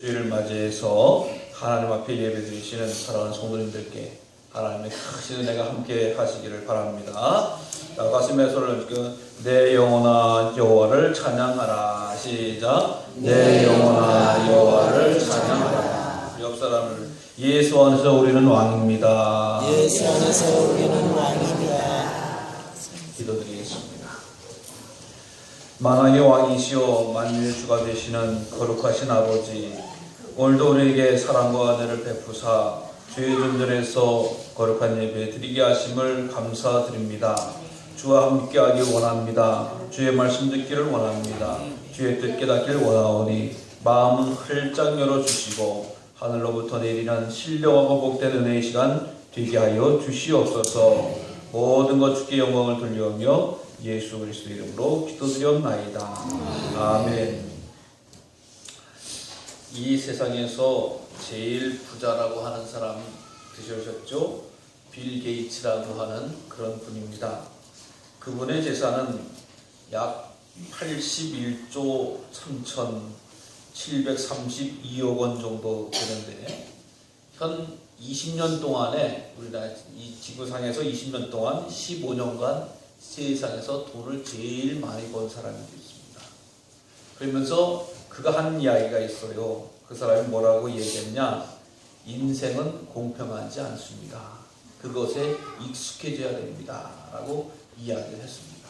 주일을 맞이해서 하나님 앞에 예배드리시는 사랑하는 성도님들께 하나님의 크신 은혜가 함께 하시기를 바랍니다. 자, 가슴에 손을 얹고 내 영혼아 여호와를 찬양하라. 시작. 내 영혼아 여호와를 찬양하라. 옆 사람을 예수 안에서 우리는 왕입니다. 예수 안에서 우리는 왕입니다. 기도드리겠습니다. 만왕의 왕이시오 만유의 주가 되시는 거룩하신 아버지, 오늘도 우리에게 사랑과 은혜를 베푸사 주의 존전에서 거룩한 예배 드리게 하심을 감사드립니다. 주와 함께하길 원합니다. 주의 말씀 듣기를 원합니다. 주의 뜻 깨닫기를 원하오니 마음은 활짝 열어주시고 하늘로부터 내리는 신령하고 복된 은혜의 시간 되게 하여 주시옵소서. 모든 것 주께 영광을 돌려오며 예수 그리스도 이름으로 기도드렸나이다. 아멘. 이 세상에서 제일 부자라고 하는 사람 드셔보셨죠? 빌 게이츠라고 하는 그런 분입니다. 그분의 재산은 약 81조 3,732억 원 정도 되는데, 현 20년 동안에 우리나라 이 지구상에서 20년 동안 15년간 세상에서 돈을 제일 많이 번 사람이 되었습니다. 그러면서 그가 한 이야기가 있어요. 그 사람이 뭐라고 얘기했냐? 인생은 공평하지 않습니다. 그것에 익숙해져야 됩니다. 라고 이야기를 했습니다.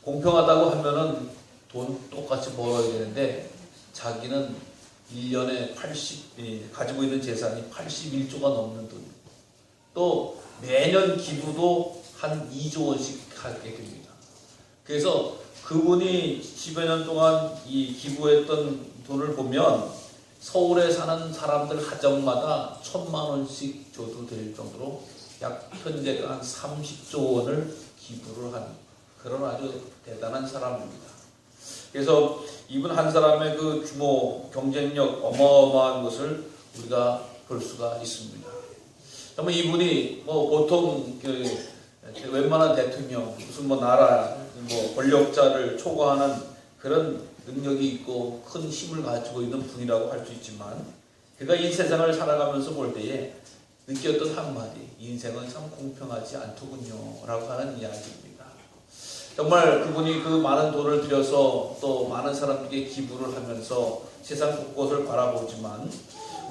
공평하다고 하면은 돈 똑같이 벌어야 되는데 자기는 1년에 가지고 있는 재산이 81조가 넘는 돈, 또 매년 기부도 한 2조 원씩 하게 됩니다. 그래서 그분이 10여 년 동안 이 기부했던 돈을 보면 서울에 사는 사람들 가정마다 1,000만 원씩 줘도 될 정도로 약 현재 한 30조 원을 기부를 한 그런 아주 대단한 사람입니다. 그래서 이분 한 사람의 그 규모, 경쟁력 어마어마한 것을 우리가 볼 수가 있습니다. 정말 이분이 뭐 보통 웬만한 대통령, 무슨 뭐 나라, 뭐 권력자를 초과하는 그런 능력이 있고 큰 힘을 가지고 있는 분이라고 할 수 있지만, 그가 이 세상을 살아가면서 볼 때에 느꼈던 한마디, 인생은 참 공평하지 않더군요 라고 하는 이야기입니다. 정말 그분이 그 많은 돈을 들여서 또 많은 사람들에게 기부를 하면서 세상 곳곳을 바라보지만,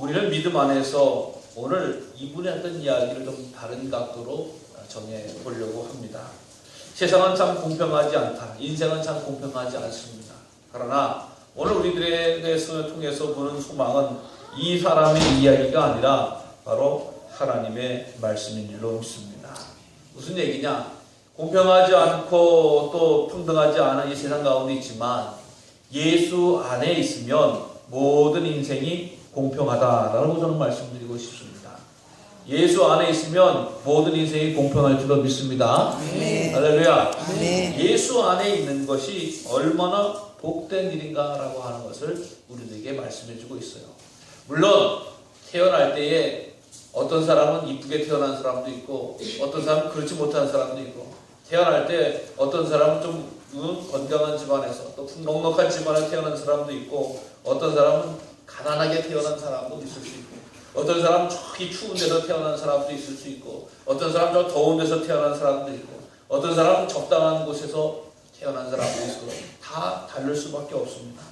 우리는 믿음 안에서 오늘 이분이 했던 이야기를 좀 다른 각도로 정해 보려고 합니다. 세상은 참 공평하지 않다. 인생은 참 공평하지 않습니다. 그러나 오늘 우리들에게서 통해서 보는 소망은 이 사람의 이야기가 아니라 바로 하나님의 말씀인 줄로 믿습니다. 무슨 얘기냐? 공평하지 않고 또 평등하지 않은 이 세상 가운데 있지만 예수 안에 있으면 모든 인생이 공평하다라고 저는 말씀드리고 싶습니다. 예수 안에 있으면 모든 인생이 공평할 줄로 믿습니다. 네. 할렐루야. 네. 예수 안에 있는 것이 얼마나 복된 일인가라고 하는 것을 우리들에게 말씀해 주고 있어요. 물론 태어날 때에 어떤 사람은 이쁘게 태어난 사람도 있고 어떤 사람은 그렇지 못한 사람도 있고, 태어날 때 어떤 사람은 좀 건강한 집안에서 또 넉넉한 집안에 태어난 사람도 있고, 어떤 사람은 가난하게 태어난 사람도 있을 수 있고, 어떤 사람은 저기 추운 데서 태어난 사람도 있을 수 있고, 어떤 사람은 저 더운 데서 태어난 사람도 있고, 어떤 사람은 적당한 곳에서 태어난 사람도 있고, 다 다를 수밖에 없습니다.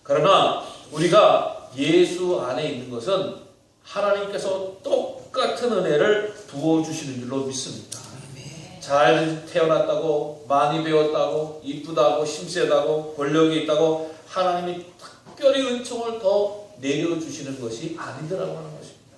그러나 우리가 예수 안에 있는 것은 하나님께서 똑같은 은혜를 부어주시는 줄로 믿습니다. 잘 태어났다고, 많이 배웠다고, 이쁘다고, 힘세다고, 권력이 있다고 하나님이 특별히 은총을 더 내려주시는 것이 아니더라고 하는 것입니다.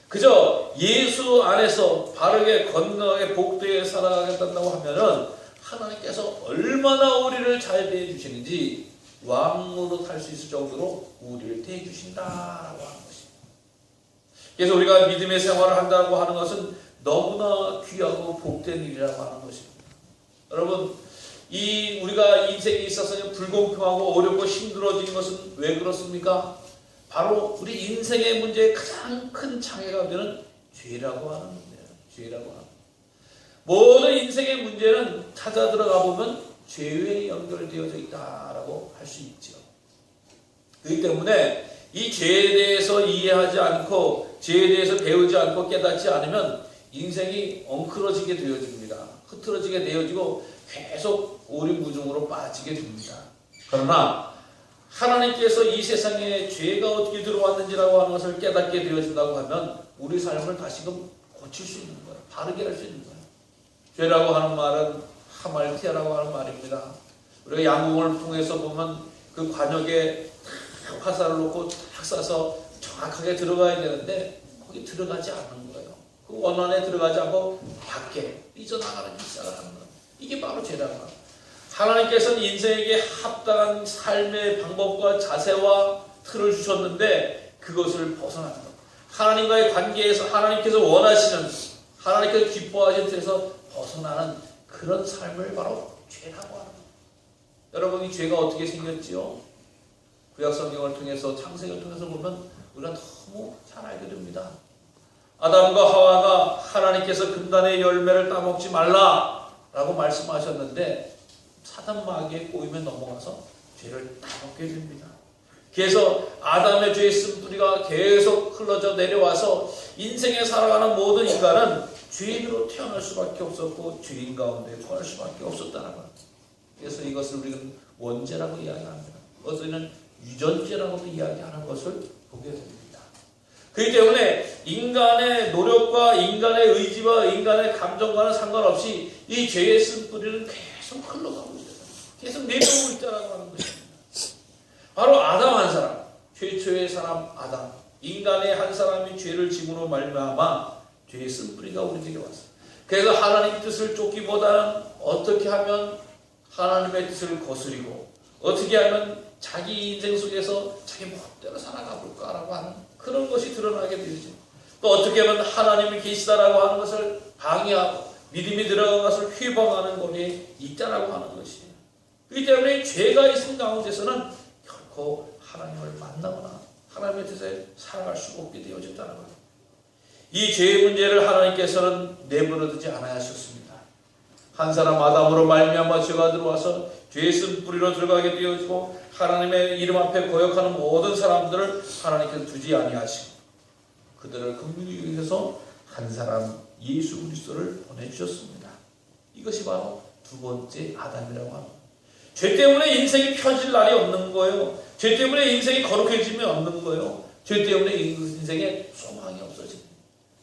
그저 예수 안에서 바르게 건강하게 복되게 살아가겠다고 하면은 하나님께서 얼마나 우리를 잘 대해주시는지 왕으로 탈 수 있을 정도로 우리를 대해주신다라고 하는 것입니다. 그래서 우리가 믿음의 생활을 한다고 하는 것은 너무나 귀하고 복된 일이라고 하는 것입니다. 여러분, 우리가 인생에 있어서 불공평하고 어렵고 힘들어진 것은 왜 그렇습니까? 바로 우리 인생의 문제의 가장 큰 장애가 되는 죄라고 하는 문제예요. 죄라고 하는. 모든 인생의 문제는 찾아 들어가 보면 죄에 연결되어져 있다라고 할 수 있죠. 그렇기 때문에 이 죄에 대해서 이해하지 않고 죄에 대해서 배우지 않고 깨닫지 않으면 인생이 엉클어지게 되어집니다. 흐트러지게 되어지고 계속 오리무중으로 빠지게 됩니다. 그러나 하나님께서 이 세상에 죄가 어떻게 들어왔는지라고 하는 것을 깨닫게 되어진다고 하면 우리 삶을 다시금 고칠 수 있는 거예요. 바르게 할 수 있는 거예요. 죄라고 하는 말은 하말티아라고 하는 말입니다. 우리가 양궁을 통해서 보면 그 관역에 화살을 놓고 탁 쏴서 정확하게 들어가야 되는데 거기 들어가지 않는 거예요. 그 원안에 들어가지 않고 밖에 삐져나가는 시작을 하는 거예요. 이게 바로 죄라고 합니다. 하나님께서는 인생에게 합당한 삶의 방법과 자세와 틀을 주셨는데 그것을 벗어나는 것. 하나님과의 관계에서 하나님께서 원하시는, 하나님께서 기뻐하시는 틀에서 벗어나는 그런 삶을 바로 죄라고 하는 것. 여러분, 이 죄가 어떻게 생겼지요? 구약 성경을 통해서, 창세기를 통해서 보면 우리가 너무 잘 알게 됩니다. 아담과 하와가 하나님께서 금단의 열매를 따먹지 말라라고 말씀하셨는데 사단 마귀에 꼬임에 넘어가서 죄를 따먹게 됩니다. 그래서 아담의 죄의 쓴뿌리가 계속 흘러져 내려와서 인생에 살아가는 모든 인간은 죄인으로 태어날 수밖에 없었고 죄인 가운데 거할 수밖에 없었다는 것. 그래서 이것을 우리는 원죄라고 이야기합니다. 어제는 유전죄라고도 이야기하는 것을 보게 됩니다. 그렇기 때문에 인간의 노력과 인간의 의지와 인간의 감정과는 상관없이 이 죄의 쓴뿌리는 계속 흘러가고 있어요. 계속 내려오고 있다고 하는 것입니다. 바로 아담 한 사람, 최초의 사람 아담, 인간의 한 사람이 죄를 짐으로 말미암아 죄의 쓴뿌리가 우리에게 왔어요. 그래서 하나님 뜻을 쫓기보다는 어떻게 하면 하나님의 뜻을 거스리고 어떻게 하면 자기 인생 속에서 자기 멋대로 살아가 볼까라고 하는 그런 것이 드러나게 되죠. 또 어떻게 하면 하나님이 계시다라고 하는 것을 방해하고 믿음이 들어간 것을 휘방하는 것이 있다라고 하는 것이에요. 그렇기 때문에 죄가 있는 가운데서는 결코 하나님을 만나거나 하나님의 뜻에 살아갈 수가 없게 되어졌다는 거예요. 이 죄의 문제를 하나님께서는 내버려두지 않으셨습니다. 한 사람 아담으로 말미암아 죄가 들어와서 죄의 쓴뿌리로 들어가게 되어지고 하나님의 이름 앞에 거역하는 모든 사람들을 하나님께서 두지 아니하시고 그들을 긍휼히 위해서 한 사람 예수 그리스도를 보내주셨습니다. 이것이 바로 두 번째 아담이라고 합니다. 죄 때문에 인생이 펴질 날이 없는 거예요. 죄 때문에 인생이 거룩해짐이 없는 거예요. 죄 때문에 인생에 소망이 없어집니다.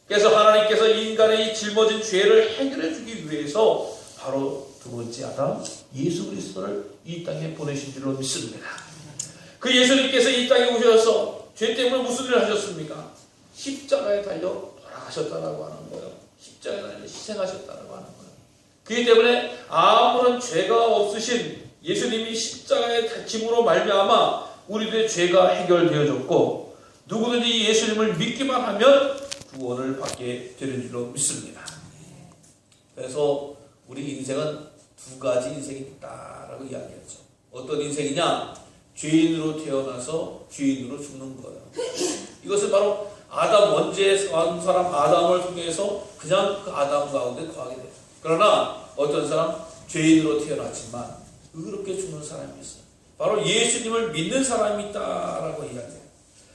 그래서 하나님께서 인간의 이 짊어진 죄를 해결해 주기 위해서 바로 두 번째 아담 예수 그리스도를 이 땅에 보내신 줄로 믿습니다. 그 예수님께서 이 땅에 오셔서 죄 때문에 무슨 일을 하셨습니까? 십자가에 달려 돌아가셨다라고 하는 거예요. 십자가에 달려 희생하셨다라고 하는 거예요. 그렇기 때문에 아무런 죄가 없으신 예수님이 십자가의 짐으로 말미암아 우리들의 죄가 해결되어졌고 누구든지 예수님을 믿기만 하면 구원을 받게 되는 줄로 믿습니다. 그래서 우리 인생은 두 가지 인생이 있다라고 이야기했죠. 어떤 인생이냐? 죄인으로 태어나서 죄인으로 죽는 거예요. 이것은 바로 아담 원죄의 사람 아담을 통해서 그냥 그 아담 가운데 거하게 돼요. 그러나 어떤 사람 죄인으로 태어났지만 의롭게 죽는 사람이 있어요. 바로 예수님을 믿는 사람이 있다라고 이야기해요.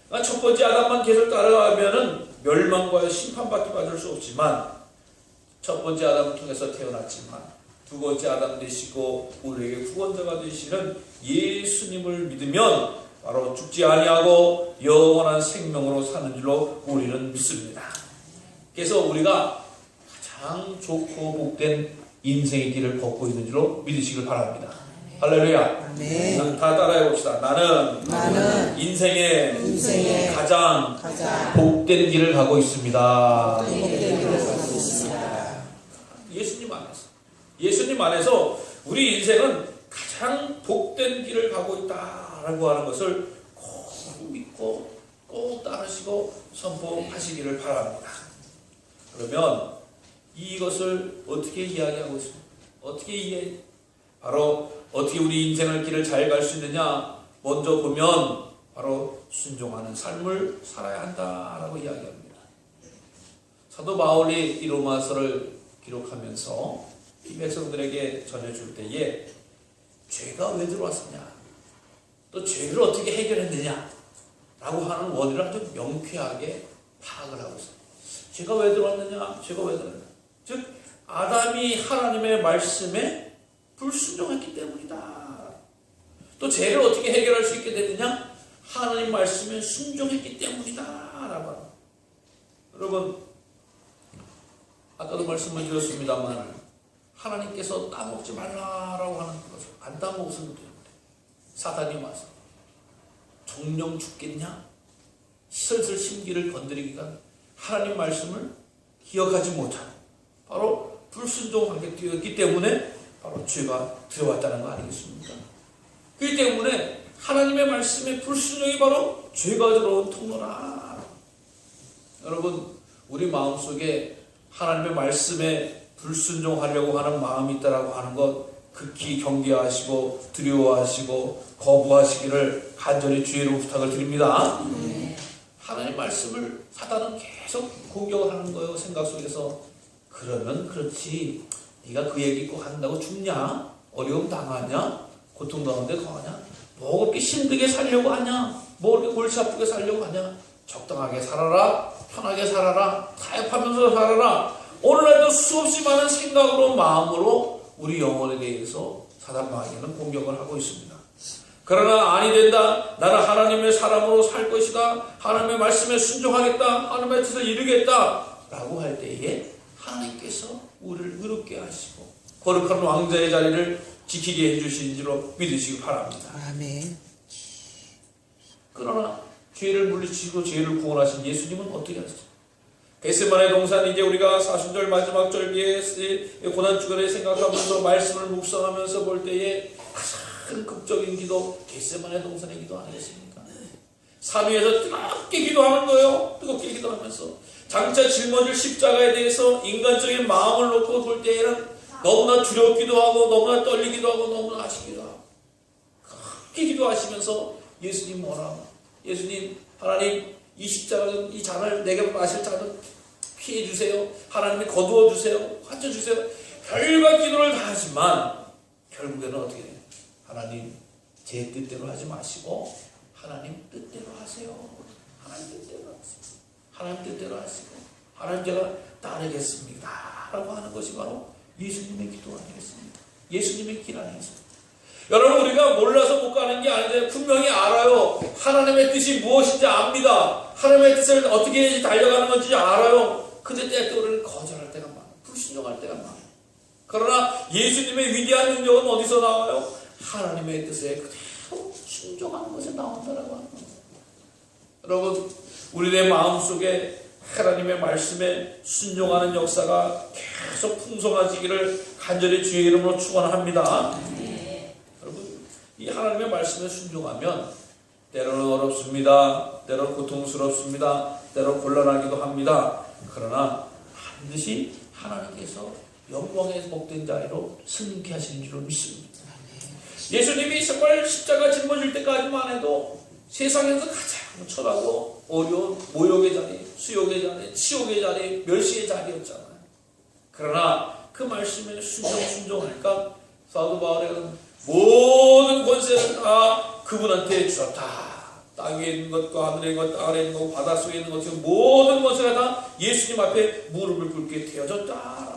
그러니까 첫 번째 아담만 계속 따라가면은 멸망과 심판받기 받을 수 없지만 첫 번째 아담을 통해서 태어났지만 두 번째 아담 되시고 우리에게 구원자가 되시는 예수님을 믿으면 바로 죽지 아니하고 영원한 생명으로 사는 줄로 우리는 믿습니다. 그래서 우리가 가장 좋고 복된 인생의 길을 걷고 있는 줄로 믿으시길 바랍니다. 할렐루야. 다 따라해 봅시다. 나는 인생의 가장 복된 길을 가고 있습니다. 예수님 안에서 우리 인생은 가장 복된 길을 가고 있다라고 하는 것을 꼭 믿고 꼭 따르시고 선포하시기를 바랍니다. 그러면 이것을 어떻게 이야기하고 있습니까? 바로 어떻게 우리 인생의 길을 잘 갈 수 있느냐? 먼저 보면 바로 순종하는 삶을 살아야 한다라고 이야기합니다. 사도 바울이 이 로마서를 기록하면서 이 백성들에게 전해줄 때에 죄가 왜 들어왔느냐? 또 죄를 어떻게 해결했느냐? 라고 하는 원리를 아주 명쾌하게 파악을 하고 있어요. 죄가 왜 들어왔느냐? 죄가 왜 들어왔느냐? 즉 아담이 하나님의 말씀에 불순종했기 때문이다. 또 죄를 어떻게 해결할 수 있게 됐느냐? 하나님 말씀에 순종했기 때문이다 라고 합니다. 여러분, 아까도 말씀을 드렸습니다만 하나님께서 따먹지 말라라고 하는 것을 안 따먹었을 때 사단이 와서 정령 죽겠냐? 슬슬 심기를 건드리기가 하나님 말씀을 기억하지 못한 바로 불순종하게 되었기 때문에 바로 죄가 들어왔다는 거 아니겠습니까? 그렇기 때문에 하나님의 말씀에 불순종이 바로 죄가 들어온 통로라. 여러분, 우리 마음속에 하나님의 말씀에 불순종하려고 하는 마음이 있다라고 하는 것 극히 경계하시고 두려워하시고 거부하시기를 간절히 주의로 부탁을 드립니다. 하나님 말씀을 사단은 계속 공격을 하는 거예요. 생각 속에서. 그러면 그렇지, 네가 그 얘기 꼭 한다고 죽냐? 어려움 당하냐? 고통 가운데 거하냐? 뭐 그렇게 힘들게 살려고 하냐? 뭐 그렇게 골치 아프게 살려고 하냐? 적당하게 살아라, 편하게 살아라, 타협하면서 살아라. 오늘날도 수없이 많은 생각으로 마음으로 우리 영혼에 대해서 사단 마귀는 공격을 하고 있습니다. 그러나 아니 된다. 나는 하나님의 사람으로 살 것이다. 하나님의 말씀에 순종하겠다. 하나님의 뜻을 이루겠다. 라고 할 때에 하나님께서 우리를 의롭게 하시고 거룩한 왕자의 자리를 지키게 해주신 줄로 믿으시기 바랍니다. 아멘. 그러나 죄를 물리치고 죄를 구원하신 예수님은 어떻게 하셨어요? 겟세마네 동산 이제 우리가 사순절 마지막 절기에 고난주간에 생각하면서 말씀을 묵상하면서 볼 때에 가장 극적인 기도 겟세마네 동산의 기도 아니겠습니까? 산 위에서 뜨겁게 기도하는 거예요. 뜨겁게 기도하면서 장차 짊어질 십자가에 대해서 인간적인 마음을 놓고 볼 때에는 너무나 두렵기도 하고 너무나 떨리기도 하고 너무나 아쉽기도 하고 그렇게 기도하시면서 예수님 뭐라고? 예수님, 하나님 이 십자가는 이 잔을 내게 마실 잔을 피해 주세요. 하나님이 거두어 주세요. 화쳐 주세요. 별과 기도를 다 하지만 결국에는 어떻게 돼요? 하나님 제 뜻대로 하지 마시고 하나님 뜻대로 하세요. 하나님 뜻대로 하세요. 하나님 뜻대로 하시고 하나님 제가 따르겠습니다 라고 하는 것이 바로 예수님의 기도 아니겠습니까? 예수님의 길 아니겠습니까? 여러분, 우리가 몰라서 못 가는 게 아닌데 분명히 알아요. 하나님의 뜻이 무엇인지 압니다. 하나님의 뜻을 어떻게 해야지 달려가는 건지 알아요. 근데 때때 우리는 거절할 때가 많아요. 불순종할 때가 많아요. 그러나 예수님의 위대한 능력은 어디서 나와요? 하나님의 뜻에 그대로 순종하는 것에 나온다라고 하는 거예요. 여러분, 우리의 마음속에 하나님의 말씀에 순종하는 역사가 계속 풍성해지기를 간절히 주의 이름으로 축원합니다. 여러분, 이 하나님의 말씀에 순종하면 때로는 어렵습니다. 때로는 고통스럽습니다. 때로는 곤란하기도 합니다. 그러나 반드시 하나님께서 영광의 복된 자리로 승리케 하시는 줄로 믿습니다. 예수님이 정말 십자가 짊어질 때까지만 해도 세상에서 가장 처하고 어려운 모욕의 자리, 수욕의 자리, 치욕의 자리, 멸시의 자리였잖아요. 그러나 그 말씀에 순종하니까 사도 바울은 모든 권세를 다 그분한테 주었다. 땅 위에 있는 것과 하늘에 있는 것, 땅 아래에 있는 것, 바닷속에 있는 것, 모든 권세가 다 예수님 앞에 무릎을 꿇게 되어졌다.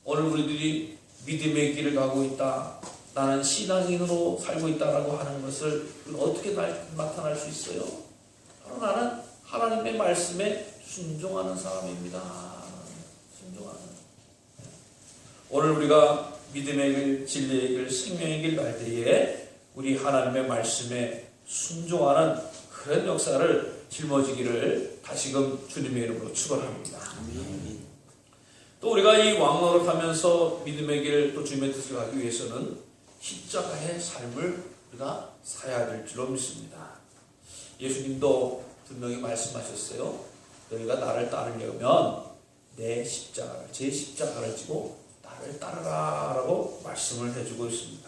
오늘 우리들이 믿음의 길을 가고 있다. 나는 신앙인으로 살고 있다라고 하는 것을 어떻게 나타날 수 있어요? 바로 나는 하나님의 말씀에 순종하는 사람입니다. 순종하는. 오늘 우리가 믿음의 길, 진리의 길, 생명의 길 갈 때에 우리 하나님의 말씀에 순종하는 그런 역사를 짊어지기를 다시금 주님의 이름으로 축원합니다. 또 우리가 이 왕노릇하면서 믿음의 길 또 주님의 뜻을 가기 위해서는 십자가의 삶을 우리가 살아야 될 줄로 믿습니다. 예수님도 분명히 말씀하셨어요. 너희가 나를 따르려면 내 십자가를, 제 십자가를 지고 나를 따르라 라고 말씀을 해주고 있습니다.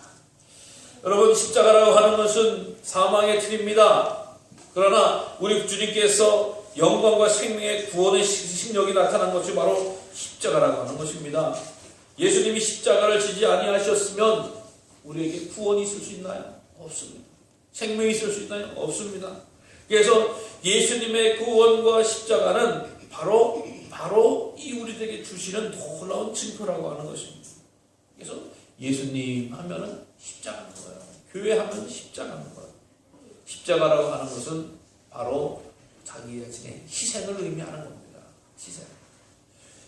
여러분, 십자가라고 하는 것은 사망의 틀입니다. 그러나 우리 주님께서 영광과 생명의 구원의 신력이 나타난 것이 바로 십자가라고 하는 것입니다. 예수님이 십자가를 지지 아니하셨으면 우리에게 구원이 있을 수 있나요? 없습니다. 생명이 있을 수 있나요? 없습니다. 그래서 예수님의 구원과 십자가는 바로 이 우리들에게 주시는 놀라운 증거라고 하는 것입니다. 그래서 예수님 하면은 십자가인 거예요. 교회 하면 십자가인 거예요. 십자가라고 하는 것은 바로 자기 자신의 희생을 의미하는 겁니다. 희생.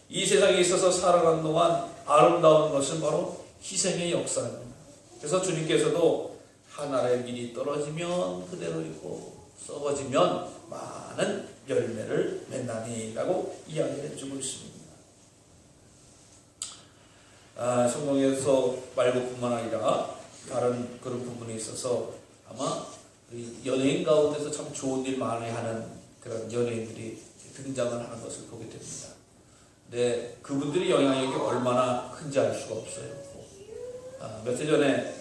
이 세상에 있어서 살아가는 동안 아름다운 것은 바로 희생의 역사입니다. 그래서 주님께서도 하나의 길이 떨어지면 그대로 있고 썩어지면 많은 열매를 맺나니라고 이야기를 해주고 있습니다. 성경에서 말고뿐만 아니라 다른 그런 부분에 있어서 아마 연예인 가운데서 참 좋은 일 많이 하는 그런 연예인들이 등장을 하는 것을 보게 됩니다. 근데 그분들의 영향력이 얼마나 큰지 알 수가 없어요. 며칠 전에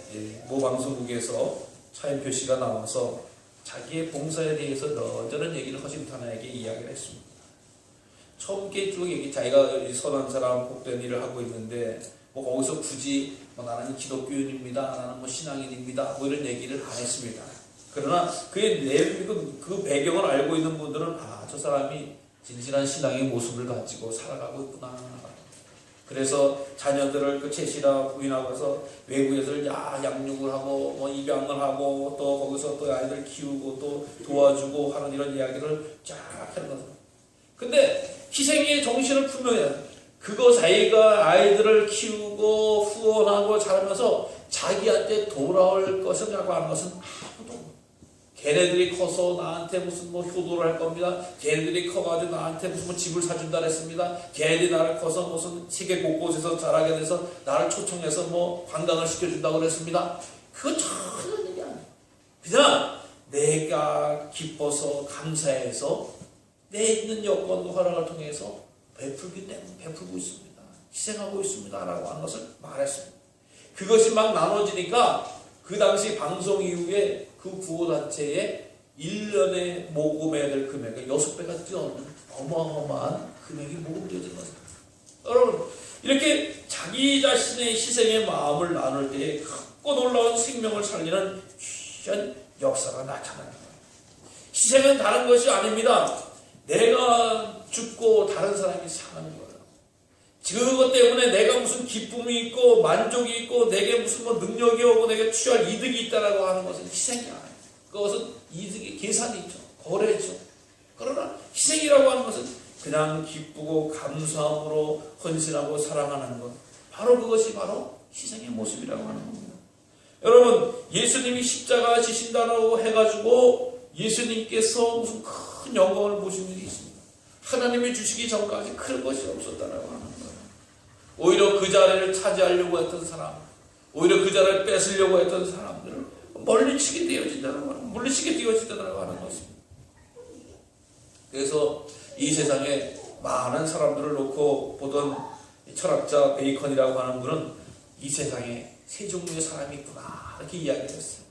모 방송국에서 차인표 씨가 나와서 자기의 봉사에 대해서 이런저런 얘기를 허심탄회하게 이야기를 했습니다. 처음 쭉 자기가 선한 사람 복된 일을 하고 있는데 뭐 거기서 굳이 나는 기독교인입니다, 나는 신앙인입니다, 이런 얘기를 안 했습니다. 그러나 그의 내용, 그 배경을 알고 있는 분들은 저 사람이 진실한 신앙의 모습을 가지고 살아가고 있구나. 그래서 자녀들을 제시라 부인하고 해서 외국에서 양육을 하고 입양을 하고 또 거기서 또 아이들 키우고 또 도와주고 하는 이런 이야기를 쫙 하는 거죠. 근데 희생의 정신을 분명히 그거 자기가 아이들을 키우고 후원하고 자라면서 자기한테 돌아올 것이라고 하는 것은 아무도 걔네들이 커서 나한테 무슨 효도를 할 겁니다. 걔네들이 커가지고 나한테 무슨 집을 사준다 그랬습니다. 걔네들이 나를 커서 무슨 세계 곳곳에서 자라게 돼서 나를 초청해서 관광을 시켜준다고 그랬습니다. 그거 전혀 얘기 아니에요. 그냥 내가 기뻐서 감사해서 내 있는 여건도 허락을 통해서 베풀기 때문에 베풀고 있습니다. 희생하고 있습니다. 라고 하는 것을 말했습니다. 그것이 막 나눠지니까 그 당시 방송 이후에 그 구호단체에 1년에 모금해야 될 금액을 6배가 뛰어넘는 어마어마한 금액이 모금되어진 것입니다. 여러분, 이렇게 자기 자신의 희생의 마음을 나눌 때에 크고 놀라운 생명을 살리는 귀한 역사가 나타나는 거예요. 희생은 다른 것이 아닙니다. 내가 죽고 다른 사람이 사는 거예요. 그것 때문에 내가 무슨 기쁨이 있고 만족이 있고 내게 무슨 능력이 오고 내게 취할 이득이 있다라고 하는 것은 희생이 아니에요. 그것은 이득이 계산이 있죠. 거래죠. 그러나 희생이라고 하는 것은 그냥 기쁘고 감사함으로 헌신하고 사랑하는 것. 바로 그것이 바로 희생의 모습이라고 하는 겁니다. 여러분, 예수님이 십자가 지신다고 해가지고 예수님께서 무슨 큰 영광을 보신 일이 있습니다. 하나님이 주시기 전까지 큰 것이 없었다라고 하는 거예요. 오히려 그 자리를 차지하려고 했던 사람, 오히려 그 자리를 뺏으려고 했던 사람들을 물리치게 되어진다는 것입니다. 그래서 이 세상에 많은 사람들을 놓고 보던 철학자 베이컨이라고 하는 분은 이 세상에 세 종류의 사람이 있구나 이렇게 이야기를 했어요.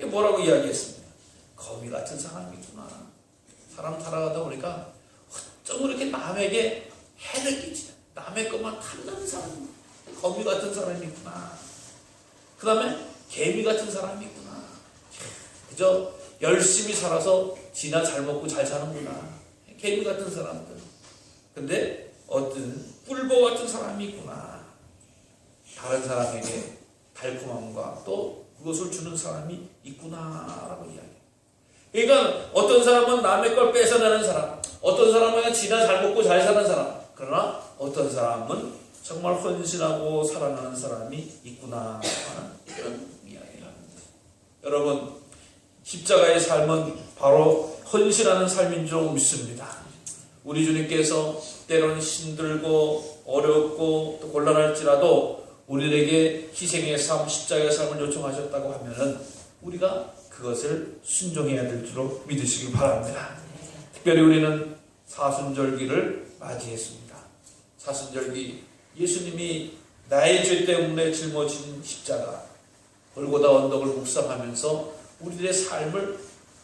뭐라고 이야기했습니까? 거미 같은 사람이 있구나. 사람 살아가다 보니까 어쩜 이렇게 남에게 해를 끼치냐, 남의 것만 탐나는 사람, 거미 같은 사람이 있구나. 그 다음에 개미 같은 사람이 있구나. 그저 열심히 살아서 지나 잘 먹고 잘 사는구나. 개미 같은 사람들. 근데 어떤 꿀보 같은 사람이 있구나. 다른 사람에게 달콤함과 또 그것을 주는 사람이 있구나라고 이야기해요. 그러니까 어떤 사람은 남의 걸 뺏어내는 사람, 어떤 사람은 지나 잘 먹고 잘 사는 사람, 그러나 어떤 사람은 정말 헌신하고 사랑하는 사람이 있구나 하는 이런 이야기를 합니다. 여러분, 십자가의 삶은 바로 헌신하는 삶인 줄 믿습니다. 우리 주님께서 때로는 힘들고 어렵고 또 곤란할지라도 우리에게 희생의 삶, 십자가의 삶을 요청하셨다고 하면은 우리가 그것을 순종해야 될 줄로 믿으시길 바랍니다. 특별히 우리는 사순절기를 맞이했습니다. 사순절기, 예수님이 나의 죄 때문에 짊어진 십자가, 골고다 언덕을 묵상하면서 우리들의 삶을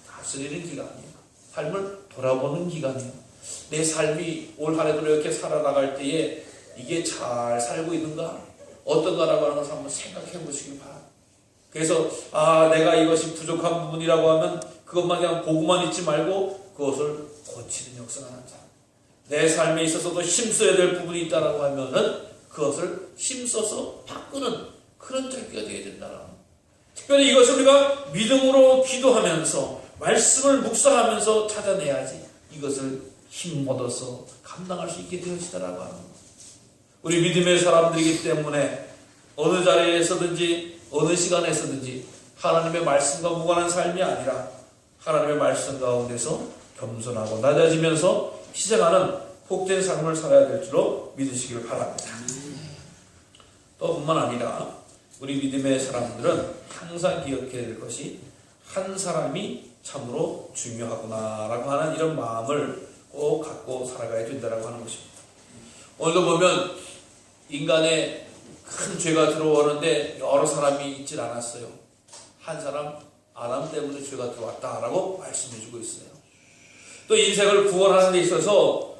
다스리는 기간이에요. 삶을 돌아보는 기간이에요. 내 삶이 올 한 해도 이렇게 살아나갈 때에 이게 잘 살고 있는가? 어떤가라고 하는 것을 한번 생각해 보시기 바랍니다. 그래서 내가 이것이 부족한 부분이라고 하면 그것만 그냥 보고만 있지 말고 그것을 고치는 역사가 나는 사람. 내 삶에 있어서도 힘써야 될 부분이 있다라고 하면은 그것을 힘써서 바꾸는 그런 자기가 되어야 된다는. 특별히 이것을 우리가 믿음으로 기도하면서 말씀을 묵상하면서 찾아내야지 이것을 힘 얻어서 감당할 수 있게 되어지더라고 하는. 우리 믿음의 사람들이기 때문에 어느 자리에서든지 어느 시간에서든지 하나님의 말씀과 무관한 삶이 아니라 하나님의 말씀 가운데서 겸손하고 낮아지면서 희생하는 복된 삶을 살아야 될 줄로 믿으시기를 바랍니다. 또 뿐만 아니라 우리 믿음의 사람들은 항상 기억해야 될 것이 한 사람이 참으로 중요하구나라고 하는 이런 마음을 꼭 갖고 살아가야 된다고 하는 것입니다. 오늘도 보면 인간의 큰 죄가 들어오는데 여러 사람이 있질 않았어요. 한 사람 아담 때문에 죄가 들어왔다라고 말씀해주고 있어요. 또 인생을 구원하는 데 있어서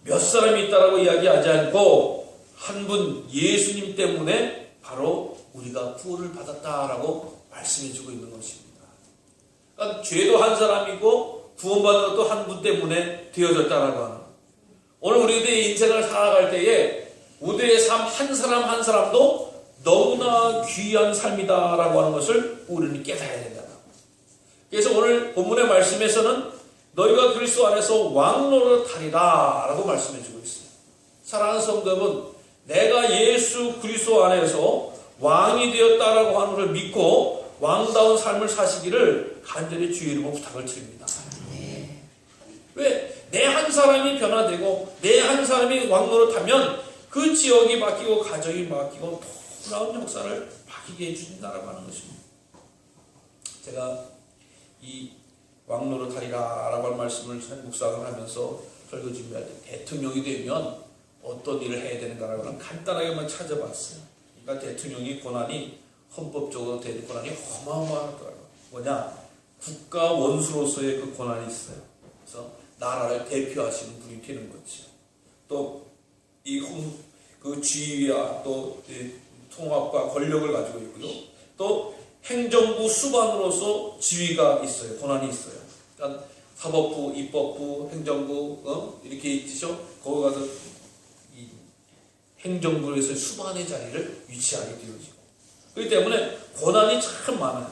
몇 사람이 있다라고 이야기하지 않고 한 분 예수님 때문에 바로 우리가 구원을 받았다라고 말씀해주고 있는 것입니다. 그러니까 죄도 한 사람이고 구원받는 것도 한 분 때문에 되어졌다라고 하는. 오늘 우리들의 인생을 살아갈 때에 우리의 삶 한 사람 한 사람도 너무나 귀한 삶이다라고 하는 것을 우리는 깨달아야 된다. 그래서 오늘 본문의 말씀에서는 너희가 그리스도 안에서 왕노릇하리라 라고 말씀해주고 있어요. 사랑하는 성도 여러분, 내가 예수 그리스도 안에서 왕이 되었다라고 하는 것을 믿고 왕다운 삶을 사시기를 간절히 주의 이름으로 부탁을 드립니다. 왜? 내 한 사람이 변화되고 내 한 사람이 왕노릇하면 그 지역이 바뀌고 가정이 바뀌고 놀라운 역사를 바뀌게 해주신다라고 하는 것입니다. 제가 이 왕노릇하리라 라고 하는 말씀을 묵상을 하면서 설교 준비할 때 대통령이 되면 어떤 일을 해야 되는가라고 하는 간단하게만 찾아봤어요. 그러니까 대통령이 권한이 헌법적으로 되는 권한이 어마어마하더라고요. 뭐냐? 국가 원수로서의 그 권한이 있어요. 그래서 나라를 대표하시는 분이 되는 거죠. 또 이 그 지위와 또 통합과 권력을 가지고 있고요. 또 행정부 수반으로서 지위가 있어요. 권한이 있어요. 그러니까 사법부, 입법부, 행정부 이렇게 있죠. 거기 가서 이 행정부에서 수반의 자리를 유치하게 되어지고. 그렇기 때문에 권한이 참 많아요.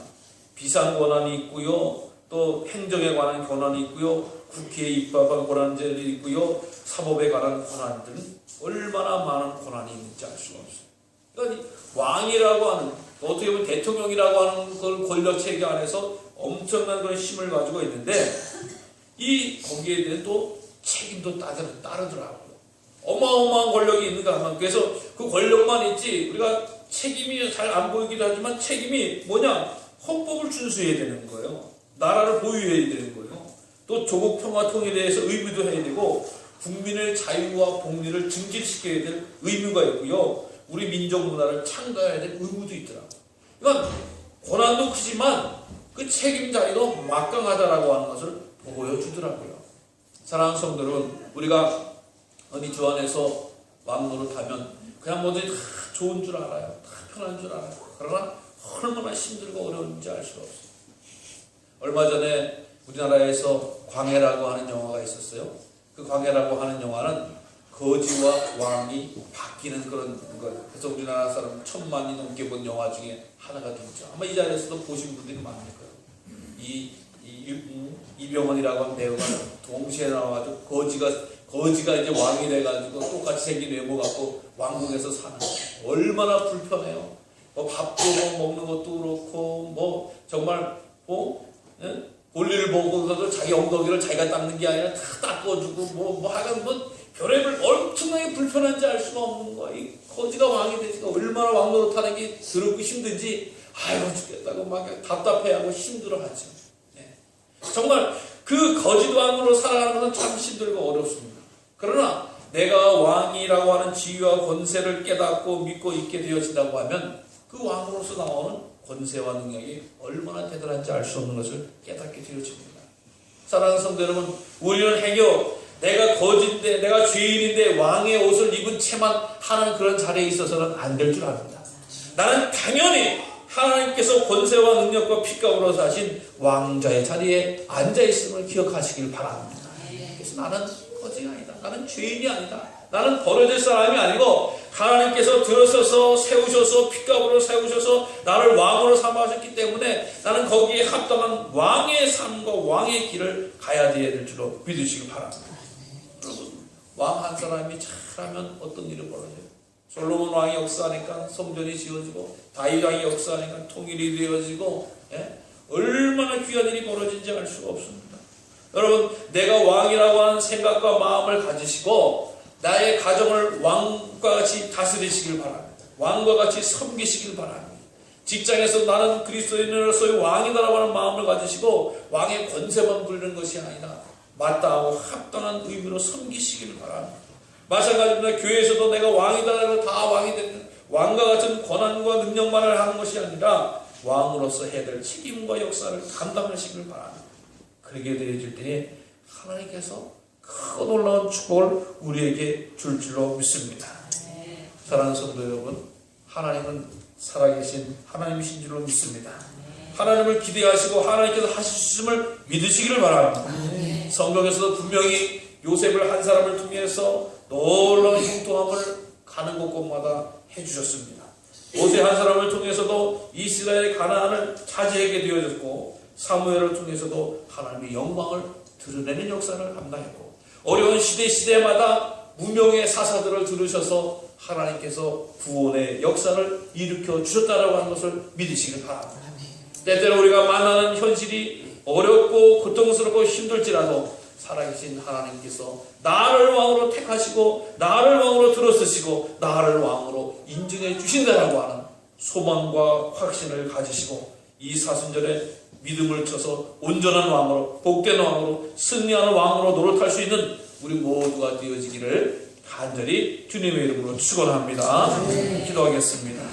비상 권한이 있고요. 또 행정에 관한 권한이 있고요. 국회에 입법한 권한들이 있고요. 사법에 관한 권한들은 얼마나 많은 권한이 있는지 알 수가 없어요. 그러니까 왕이라고 하는, 어떻게 보면 대통령이라고 하는 그 권력체계 안에서 엄청난 그런 힘을 가지고 있는데 거기에 대한 또 책임도 따르더라고요. 어마어마한 권력이 있는가 하면, 그래서 그 권력만 있지 우리가 책임이 잘 안 보이기도 하지만 책임이 뭐냐? 헌법을 준수해야 되는 거예요. 나라를 보유해야 되는 거예요. 또 조국 평화 통일에 대해서 의무도 해야 되고 국민의 자유와 복리를 증진시켜야 될 의무가 있고요. 우리 민족 문화를 창달해야 될 의무도 있더라고요. 그러니까 권한도 크지만 그 책임 자리도 막강하다라고 하는 것을 보여주더라고요. 사랑하는 성도 여러분, 우리가 어디 주 안에서 왕노릇하면 그냥 뭐든지 다 좋은 줄 알아요. 다 편한 줄 알아요. 그러나 얼마나 힘들고 어려운지 알 수가 없어요. 얼마 전에 우리나라에서 광해라고 하는 영화가 있었어요. 그 광해라고 하는 영화는 거지와 왕이 바뀌는 그런 거예요. 그래서 우리나라 사람 1000만이 넘게 본 영화 중에 하나가 되죠. 아마 이 자리에서도 보신 분들이 많을 거예요. 이병헌이라고 하는 배우가 동시에 나와가지고 거지가 이제 왕이 돼가지고 똑같이 생긴 외모 갖고 왕궁에서 사는 거예요. 얼마나 불편해요. 뭐 밥도 먹는 것도 그렇고 뭐 정말 볼일을 보고서도 자기 엉덩이를 자기가 닦는 게 아니라 다 닦아주고 뭐 하여간 뭐 별의별 엄청나게 불편한지 알 수가 없는 거야. 이 거지가 왕이 되니까 얼마나 왕노릇하는 게 더럽고 힘든지 아이고 죽겠다고 막 답답해하고 힘들어하죠. 네. 정말 그 거짓 왕으로 살아가는 것은 참 힘들고 어렵습니다. 그러나 내가 왕이라고 하는 지위와 권세를 깨닫고 믿고 있게 되어진다고 하면 그 왕으로서 나오는 권세와 능력이 얼마나 대단한지 알 수 없는 것을 깨닫게 되어집니다. 사랑하는 성도 여러분, 우리는 행여 내가 거짓인데 내가 죄인인데 왕의 옷을 입은 채만 하는 그런 자리에 있어서는 안 될 줄 압니다. 나는 당연히 하나님께서 권세와 능력과 피값으로 사신 왕자의 자리에 앉아있음을 기억하시길 바랍니다. 그래서 나는 거지가 아니다. 나는 죄인이 아니다. 나는 버려질 사람이 아니고 하나님께서 들어서서 세우셔서 피값으로 세우셔서 나를 왕으로 삼으셨기 때문에 나는 거기에 합당한 왕의 삶과 왕의 길을 가야 될 줄로 믿으시기 바랍니다. 여러분, 왕 한 사람이 잘하면 어떤 일이 벌어져요? 솔로몬 왕이 역사하니까 성전이 지어지고 다윗 왕이 역사하니까 통일이 되어지고 얼마나 귀한 일이 벌어진지 알 수가 없습니다. 여러분, 내가 왕이라고 하는 생각과 마음을 가지시고 나의 가정을 왕과 같이 다스리시길 바랍니다. 왕과 같이 섬기시길 바랍니다. 직장에서 나는 그리스도인으로서의 왕이다라고 하는 마음을 가지시고 왕의 권세만 부리는 것이 아니라 마땅하고 합당한 의미로 섬기시길 바랍니다. 마찬가지입니다. 교회에서도 내가 왕이다라고 다 왕이 되는 왕과 같은 권한과 능력만을 하는 것이 아니라 왕으로서 해야 될 책임과 역사를 감당하시길 바랍니다. 그렇게 되어질 때에 하나님께서 큰 놀라운 축복을 우리에게 줄 줄로 믿습니다. 사랑하는 성도 여러분, 하나님은 살아계신 하나님이신 줄로 믿습니다. 하나님을 기대하시고 하나님께서 하실수있음을 믿으시기를 바랍니다. 성경에서도 분명히 요셉을 한 사람을 통해서 놀라운 형통함을 가는 곳곳마다 해주셨습니다. 모세 한 사람을 통해서도 이스라엘의 가나안을 차지하게 되어졌고 사무엘을 통해서도 하나님의 영광을 드러내는 역사를 감당했고 어려운 시대마다 무명의 사사들을 들으셔서 하나님께서 구원의 역사를 일으켜 주셨다라고 하는 것을 믿으시길 바랍니다. 때때로 우리가 만나는 현실이 어렵고 고통스럽고 힘들지라도 살아계신 하나님께서 나를 왕으로 택하시고 나를 왕으로 들어서시고 나를 왕으로 인정해 주신다라고 하는 소망과 확신을 가지시고 이 사순절에 믿음을 쳐서 온전한 왕으로 복된 왕으로 승리하는 왕으로 노릇할 수 있는 우리 모두가 되어지기를 간절히 주님의 이름으로 축원합니다. 기도하겠습니다.